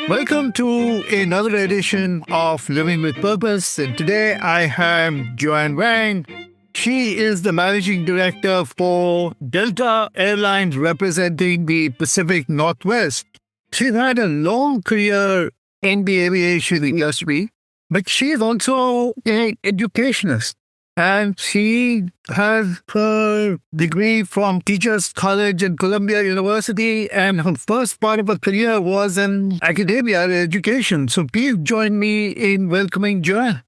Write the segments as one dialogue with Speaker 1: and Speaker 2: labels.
Speaker 1: Welcome to another edition of Living with Purpose. And today I have Joan Wang. She is the managing director for Delta Airlines representing the Pacific Northwest. She's had a long career in the aviation industry, but she is also an educationist. And she has her degree from Teachers College at Columbia University, and her first part of her career was in academia and education. So please join me in welcoming Joanne.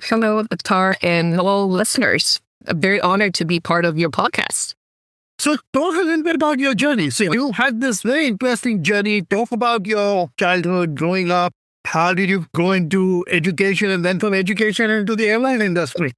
Speaker 2: Hello, Akhtar, and hello, listeners. I'm very honored to be part of your podcast.
Speaker 1: So talk a little bit about your journey. So you had this very interesting journey. Talk about your childhood, growing up. How did you go into education and then from education into the airline industry?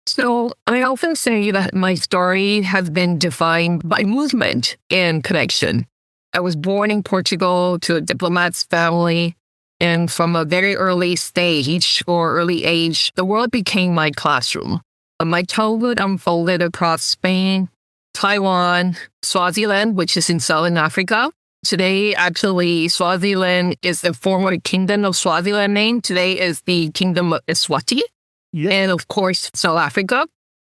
Speaker 2: So I often say that my story has been defined by movement and connection. I was born in Portugal to a diplomat's family, and from a very early stage or early age, the world became my classroom. My childhood unfolded across Spain, Taiwan, Swaziland, which is in Southern Africa. Today, actually, Swaziland is the former kingdom of Swaziland name. Today is the Kingdom of Eswatini. Yeah. And of course, South Africa.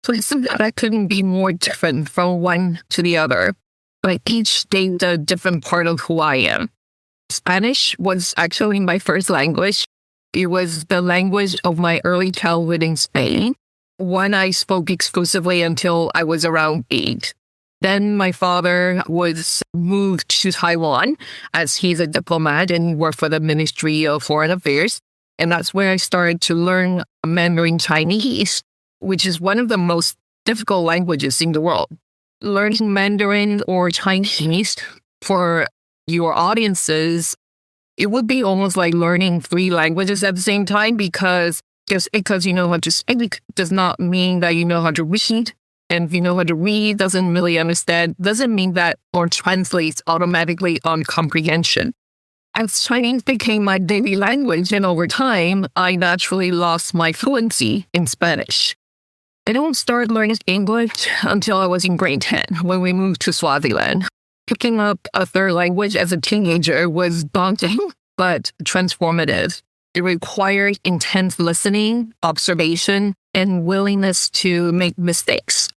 Speaker 2: Places that couldn't be more different from one to the other, but each stayed a different part of who I am. Spanish was actually my first language. It was the language of my early childhood in Spain, one I spoke exclusively until I was around 8. Then my father was moved to Taiwan as he's a diplomat and worked for the Ministry of Foreign Affairs. And that's where I started to learn Mandarin Chinese, which is one of the most difficult languages in the world. Learning Mandarin or Chinese for your audiences, it would be almost like learning 3 languages at the same time, because just because you know how to speak does not mean that you know how to read. And if you know how to read, doesn't really understand, doesn't mean that or translates automatically on comprehension. As Chinese became my daily language, and over time, I naturally lost my fluency in Spanish. I don't start learning English until I was in grade 10, when we moved to Swaziland. Picking up a third language as a teenager was daunting, but transformative. It required intense listening, observation, and willingness to make mistakes.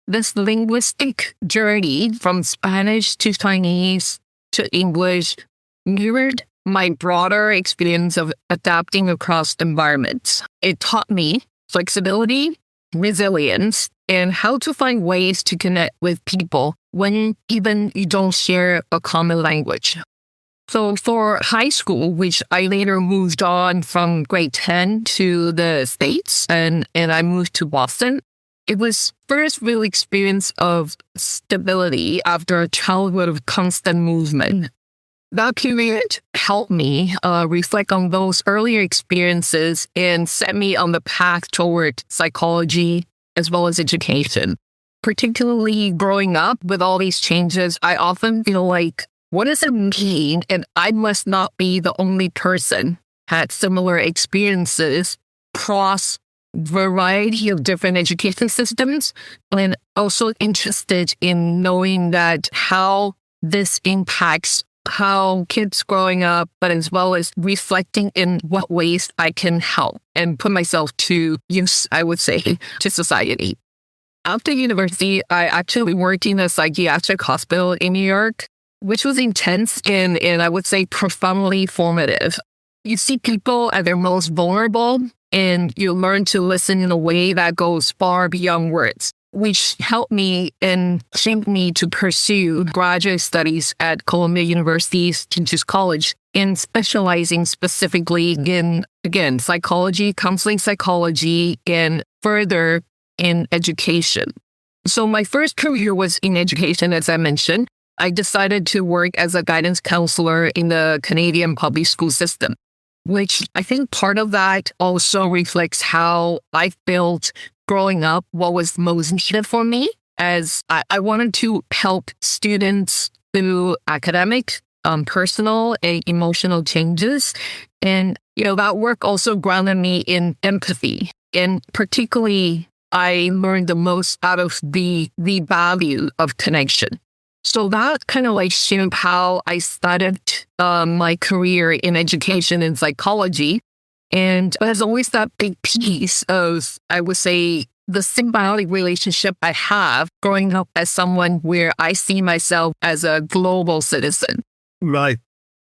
Speaker 2: This linguistic journey from Spanish to Chinese to English mirrored my broader experience of adapting across environments. It taught me flexibility, resilience, and how to find ways to connect with people when even you don't share a common language. So for high school, which I later moved on from grade 10 to the States, and I moved to Boston, it was first real experience of stability after a childhood of constant movement. That period helped me reflect on those earlier experiences and set me on the path toward psychology as well as education. Particularly growing up with all these changes, I often feel like, what does it mean? And I must not be the only person had similar experiences across variety of different education systems, and also interested in knowing that how this impacts how kids growing up, but as well as reflecting in what ways I can help and put myself to use, I would say, to society. After university, I actually worked in a psychiatric hospital in New York, which was intense and I would say profoundly formative. You see people at their most vulnerable, and you learn to listen in a way that goes far beyond words, which helped me and shaped me to pursue graduate studies at Columbia University's Teachers College in specializing specifically in, again, psychology, counseling psychology, and further in education. So my first career was in education, as I mentioned. I decided to work as a guidance counselor in the Canadian public school system, which I think part of that also reflects how I felt growing up, what was most needed for me, as I wanted to help students through academic, personal, and emotional changes. And, that work also grounded me in empathy. And particularly, I learned the most out of the value of connection. So that kind of like shaped how I started my career in education and psychology. And there's always that big piece of, I would say, the symbiotic relationship I have growing up as someone where I see myself as a global citizen.
Speaker 1: Right.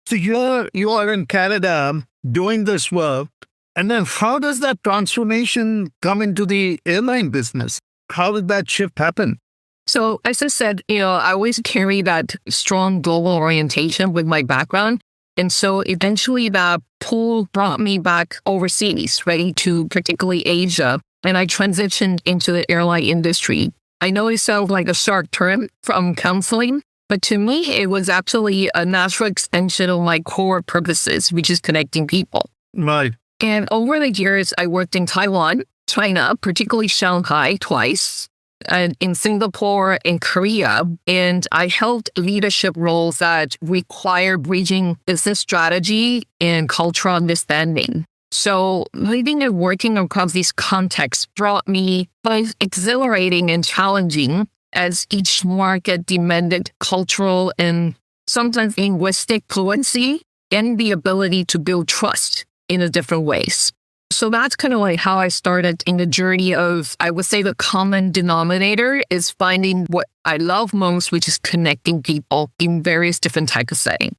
Speaker 1: So you are in Canada doing this work. And then how does that transformation come into the airline business? How did that shift happen?
Speaker 2: So as I said, I always carry that strong global orientation with my background. And so eventually that pull brought me back overseas, right, to particularly Asia. And I transitioned into the airline industry. I know it sounds like a short term from counseling, but to me, it was actually a natural extension of my core purposes, which is connecting people.
Speaker 1: Right.
Speaker 2: And over the years, I worked in Taiwan, China, particularly Shanghai twice, and in Singapore and Korea. And I held leadership roles that require bridging business strategy and cultural understanding. So living and working across these contexts brought me both exhilarating and challenging as each market demanded cultural and sometimes linguistic fluency and the ability to build trust in a different ways. So that's kind of like how I started in the journey of, I would say the common denominator is finding what I love most, which is connecting people in various different types of settings.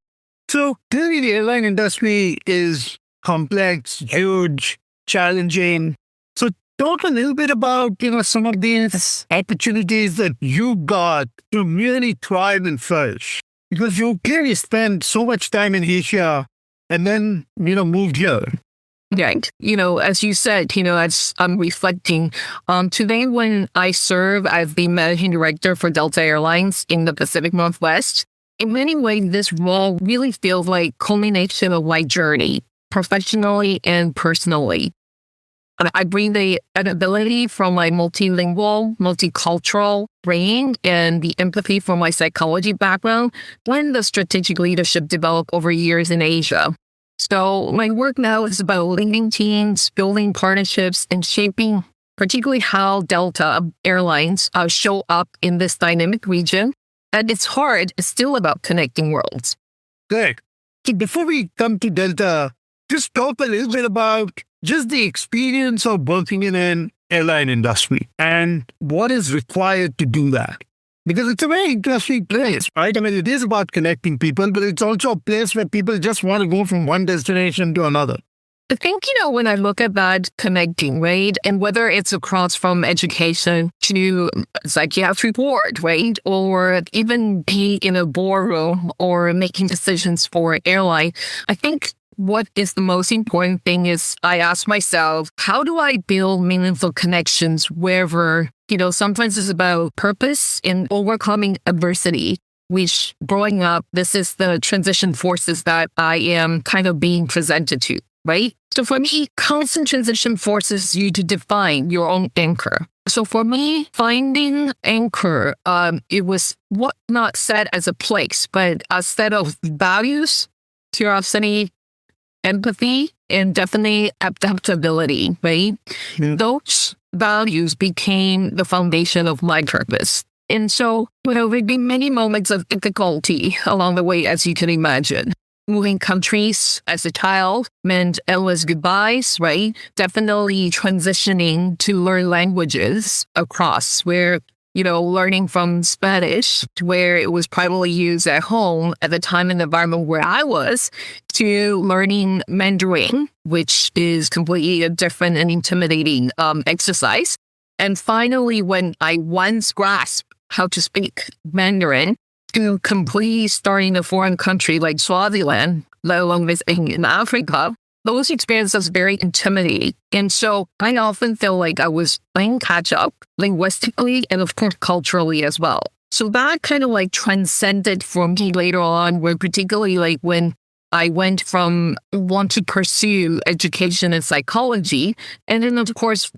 Speaker 1: So clearly the airline industry is complex, huge, challenging. So talk a little bit about, some of these opportunities that you got to really thrive and flourish. Because you clearly spent so much time in Asia and then, moved here.
Speaker 2: Right. As you said, as I'm reflecting, today when I serve as the managing director for Delta Airlines in the Pacific Northwest, in many ways, this role really feels like culmination of my journey, professionally and personally. And I bring an ability from my multilingual, multicultural brain and the empathy from my psychology background and the strategic leadership developed over years in Asia. So my work now is about leading teams, building partnerships, and shaping particularly how Delta Airlines show up in this dynamic region. At its heart, it's still about connecting worlds.
Speaker 1: Great. So before we come to Delta, just talk a little bit about just the experience of working in an airline industry and what is required to do that. Because it's a very interesting place, right? I mean, it is about connecting people, but it's also a place where people just want to go from one destination to another.
Speaker 2: I think, when I look at that connecting, right, and whether it's across from education to psychiatric ward, right, or even be in a boardroom or making decisions for an airline, I think what is the most important thing is I ask myself, how do I build meaningful connections wherever, sometimes it's about purpose and overcoming adversity, which growing up, this is the transition forces that I am kind of being presented to, right? So for me, constant transition forces you to define your own anchor. So for me, finding anchor, it was what not set as a place, but a set of values, curiosity, empathy, and definitely adaptability, right?
Speaker 1: Yeah.
Speaker 2: Those values became the foundation of my purpose. And so, there'd be many moments of difficulty along the way, as you can imagine. Moving countries as a child meant endless goodbyes, right? Definitely transitioning to learn languages across where, learning from Spanish, where it was primarily used at home at the time and environment where I was, to learning Mandarin, which is completely a different and intimidating exercise. And finally, when I once grasped how to speak Mandarin, to completely starting a foreign country like Swaziland, let alone visiting in Africa, those experiences very intimidating. And so I often feel like I was playing catch up linguistically and of course culturally as well. So that kind of like transcended for me later on, where particularly like when I went from want to pursue education and psychology, and then of course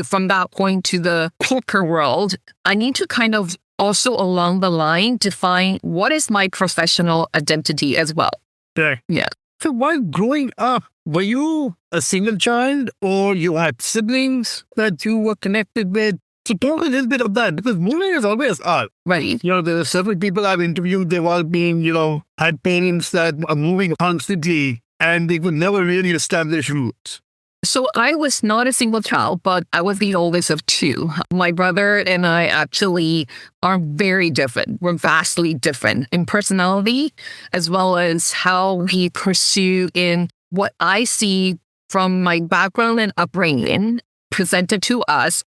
Speaker 2: from that point to the corporate world, I need to kind of also along the line define what is my professional identity as well.
Speaker 1: Sure.
Speaker 2: Yeah.
Speaker 1: So while growing up, were you a single child or you had siblings that you were connected with? So talk a little bit of that, because moving is always hard.
Speaker 2: Right.
Speaker 1: There are several people I've interviewed, they've all been, had parents that are moving constantly and they could never really establish roots.
Speaker 2: So I was not a single child, but I was the oldest of two. My brother and I actually are very different. We're vastly different in personality, as well as how we pursue in what I see from my background and upbringing presented to us.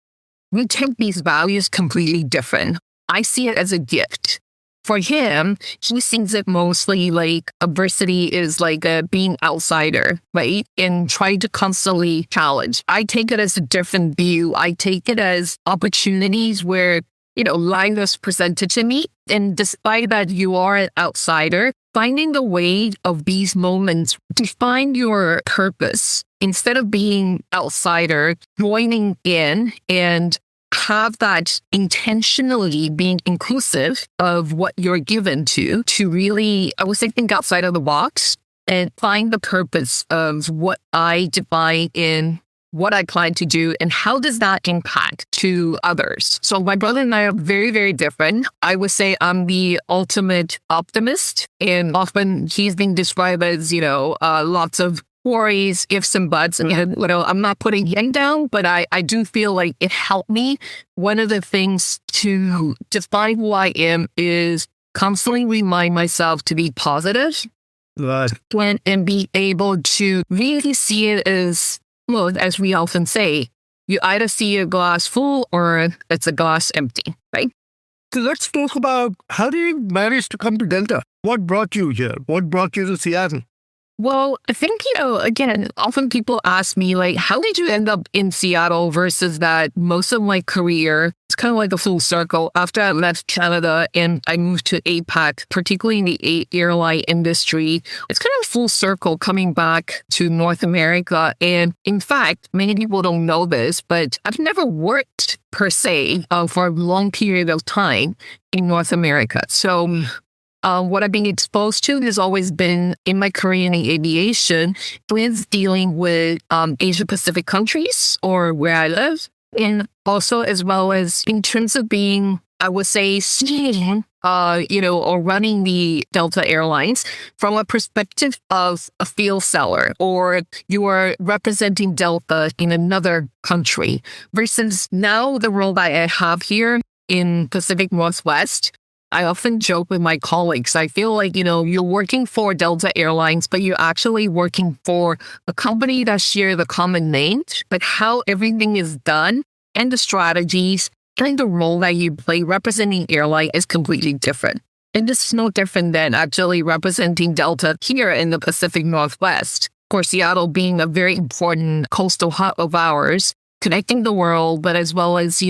Speaker 2: We take these values completely different. I see it as a gift. For him, he sees it mostly like adversity is like a being outsider, right? And try to constantly challenge. I take it as a different view. I take it as opportunities where, life is presented to me. And despite that you are an outsider, finding the way of these moments to find your purpose instead of being outsider, joining in and have that intentionally being inclusive of what you're given to really, I would say, think outside of the box and find the purpose of what I define in what I plan to do and how does that impact to others. So my brother and I are very, very different. I would say I'm the ultimate optimist, and often he's being described as, lots of worries, ifs and buts. And, I'm not putting him down, but I do feel like it helped me. One of the things to define who I am is constantly remind myself to be positive.
Speaker 1: Right.
Speaker 2: And be able to really see it as, well, as we often say, you either see a glass full or it's a glass empty, right?
Speaker 1: So let's talk about, how did you manage to come to Delta? What brought you here? What brought you to Seattle?
Speaker 2: Well, I think, again, often people ask me, like, how did you end up in Seattle versus that most of my career? It's kind of like a full circle. After I left Canada and I moved to APAC, particularly in the airline industry, it's kind of full circle coming back to North America. And in fact, many people don't know this, but I've never worked per se for a long period of time in North America. So what I've been exposed to has always been in my career in aviation with dealing with Asia Pacific countries or where I live. And also as well as in terms of being, I would say, seeing, or running the Delta Airlines from a perspective of a field seller, or you are representing Delta in another country versus now the role that I have here in Pacific Northwest. I often joke with my colleagues. I feel like, you're working for Delta Airlines, but you're actually working for a company that shares the common name, but how everything is done and the strategies and the role that you play representing airline is completely different. And this is no different than actually representing Delta here in the Pacific Northwest. Of course, Seattle being a very important coastal hub of ours, connecting the world, but as well as,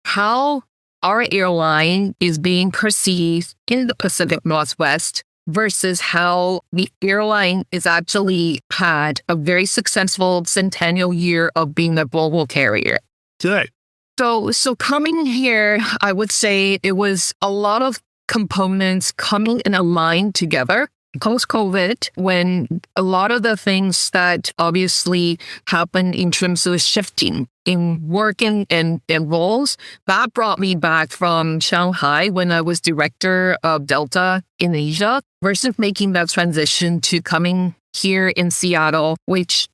Speaker 2: how our airline is being perceived in the Pacific Northwest versus how the airline is actually had a very successful centennial year of being a global carrier.
Speaker 1: Right.
Speaker 2: So coming here, I would say it was a lot of components coming and aligned together. Post-COVID, when a lot of the things that obviously happened in terms of shifting in working and roles, that brought me back from Shanghai when I was director of Delta in Asia versus making that transition to coming here in Seattle, which,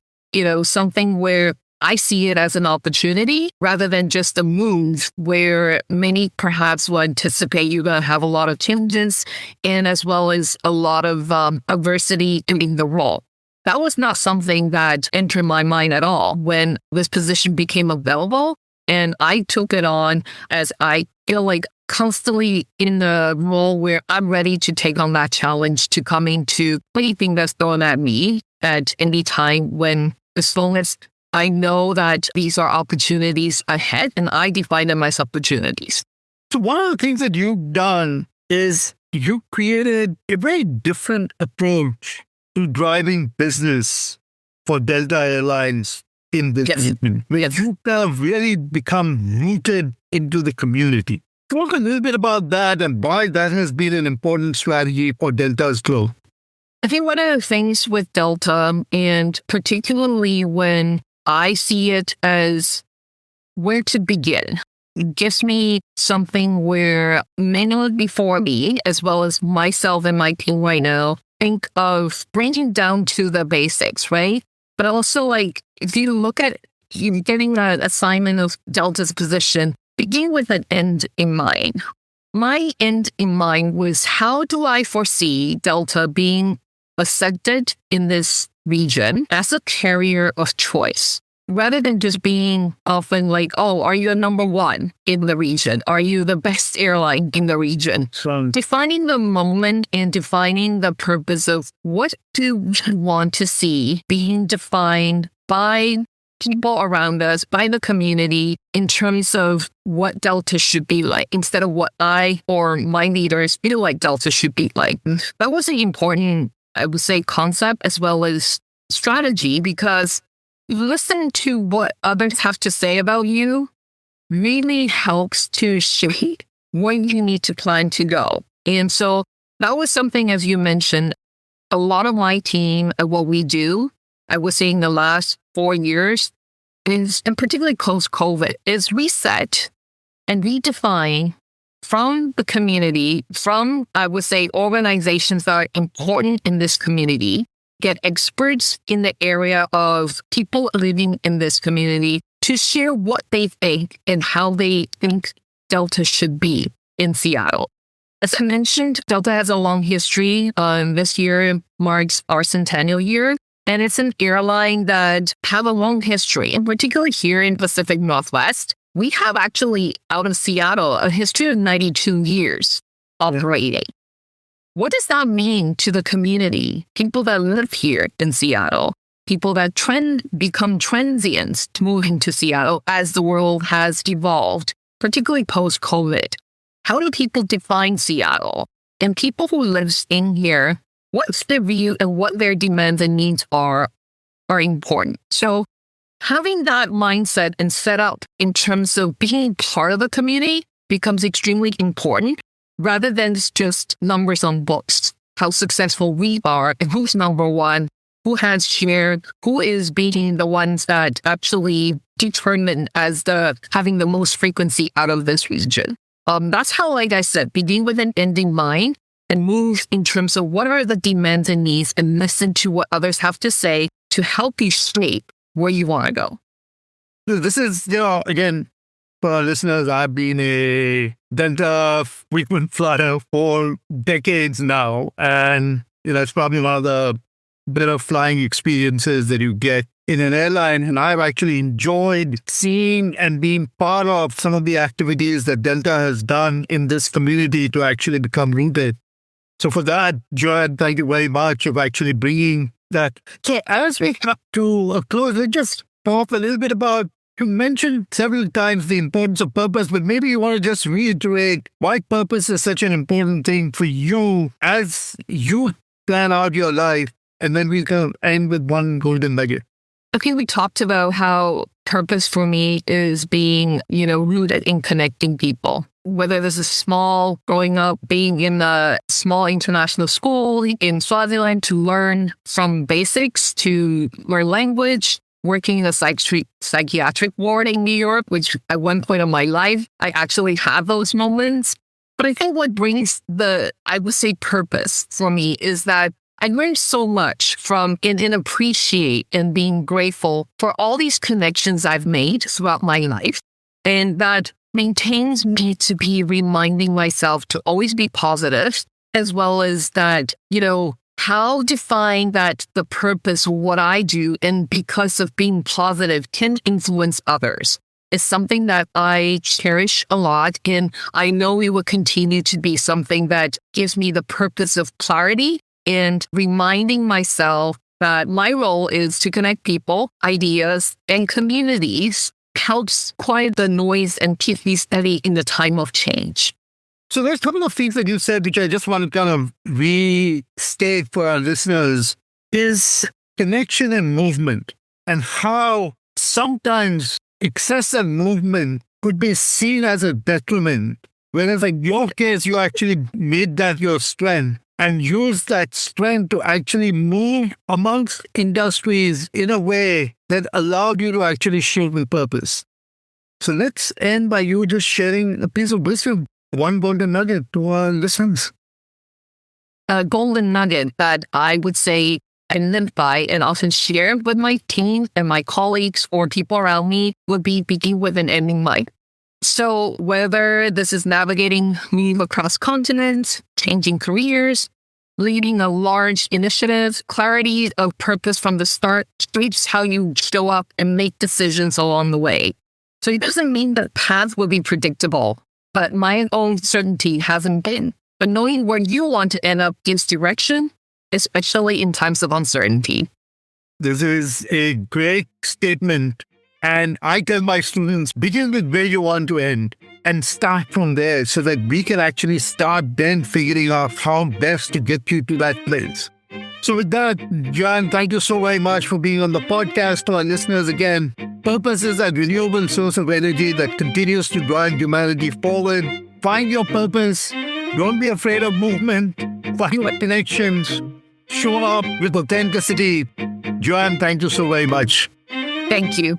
Speaker 2: something where I see it as an opportunity rather than just a move where many perhaps will anticipate you're going to have a lot of changes and as well as a lot of adversity in the role. That was not something that entered my mind at all when this position became available. And I took it on as I feel like constantly in the role where I'm ready to take on that challenge to come into anything that's thrown at me at any time when, as long as I know that these are opportunities ahead and I define them as opportunities.
Speaker 1: So one of the things that you've done is you created a very different approach to driving business for Delta Airlines in this movement.
Speaker 2: Yes.
Speaker 1: You have really become rooted into the community. Talk a little bit about that and why that has been an important strategy for Delta's growth.
Speaker 2: I think one of the things with Delta, and particularly when I see it as where to begin. It gives me something where many before me, as well as myself and my team right now, think of bringing down to the basics, right? But also, like, if you look at you getting an assignment of Delta's position, begin with an end in mind. My end in mind was, how do I foresee Delta being accepted in this region as a carrier of choice? Rather than just being often like, oh, are you a number one in the region? Are you the best airline in the region?
Speaker 1: So,
Speaker 2: Defining the moment and defining the purpose of what do we want to see being defined by people around us, by the community, in terms of what Delta should be like, instead of what I or my leaders feel like Delta should be like. That was an important, I would say, concept as well as strategy, because listen to what others have to say about you really helps to shape where you need to plan to go. And so that was something, as you mentioned, a lot of my team and what we do, I would say in the last 4 years is, and particularly post-COVID, is reset and redefine from the community, from, I would say, organizations that are important in this community, get experts in the area of people living in this community to share what they think and how they think Delta should be in Seattle. As I mentioned, Delta has a long history. This year marks our centennial year, and it's an airline that have a long history, in particular here in Pacific Northwest. We have actually, out of Seattle, a history of 92 years operating. What does that mean to the community, people that live here in Seattle, people that become transients to moving to Seattle as the world has evolved, particularly post-COVID? How do people define Seattle? And people who live in here, what's their view and what their demands and needs are important. So having that mindset and set up in terms of being part of the community becomes extremely important, rather than just numbers on books, how successful we are and who's number one, who has shared, who is being the ones that actually determine as having the most frequency out of this region. That's how, like I said, begin with an end in mind and move in terms of what are the demands and needs, and listen to what others have to say to help you shape where you want to go.
Speaker 1: this is, again, for our listeners, I've been a Delta frequent flyer for decades now. And, it's probably one of the better flying experiences that you get in an airline. And I've actually enjoyed seeing and being part of some of the activities that Delta has done in this community to actually become rooted. So for that, Joan, thank you very much of actually bringing that. So as we come to a close, let's just talk a little bit about, you mentioned several times the importance of purpose, but maybe you want to just reiterate why purpose is such an important thing for you as you plan out your life, and then we can end with one golden nugget.
Speaker 2: Okay, we talked about how purpose for me is being, rooted in connecting people. Whether this is small, growing up, being in a small international school in Swaziland to learn from basics, to learn language, working in a psychiatric ward in New York, which at one point in my life, I actually had those moments. But I think what brings I would say, purpose for me is that I learned so much from and appreciate and being grateful for all these connections I've made throughout my life. And that maintains me to be reminding myself to always be positive, as well as that, how define that the purpose of what I do and because of being positive can influence others is something that I cherish a lot. And I know it will continue to be something that gives me the purpose of clarity and reminding myself that my role is to connect people, ideas, and communities, helps quiet the noise and keep me steady in the time of change.
Speaker 1: So there's a couple of things that you said, which I just want to kind of restate for our listeners, is connection and movement, and how sometimes excessive movement could be seen as a detriment. Whereas in your case, you actually made that your strength and used that strength to actually move amongst industries in a way that allowed you to actually shape with purpose. So let's end by you just sharing a piece of wisdom, one golden nugget to our listeners.
Speaker 2: A golden nugget that I would say I live by and often share with my team and my colleagues or people around me would be begin with an end in mind. So whether this is navigating move across continents, changing careers, leading a large initiative, clarity of purpose from the start shapes how you show up and make decisions along the way. So it doesn't mean that paths will be predictable, but my own certainty hasn't been. But knowing where you want to end up gives direction, especially in times of uncertainty.
Speaker 1: This is a great statement. And I tell my students, begin with where you want to end and start from there so that we can actually start then figuring out how best to get you to that place. So with that, Joan, thank you so very much for being on the podcast. To our listeners again, purpose is a renewable source of energy that continues to drive humanity forward. Find your purpose. Don't be afraid of movement. Find your connections. Show up with authenticity. Joan, thank you so very much.
Speaker 2: Thank you.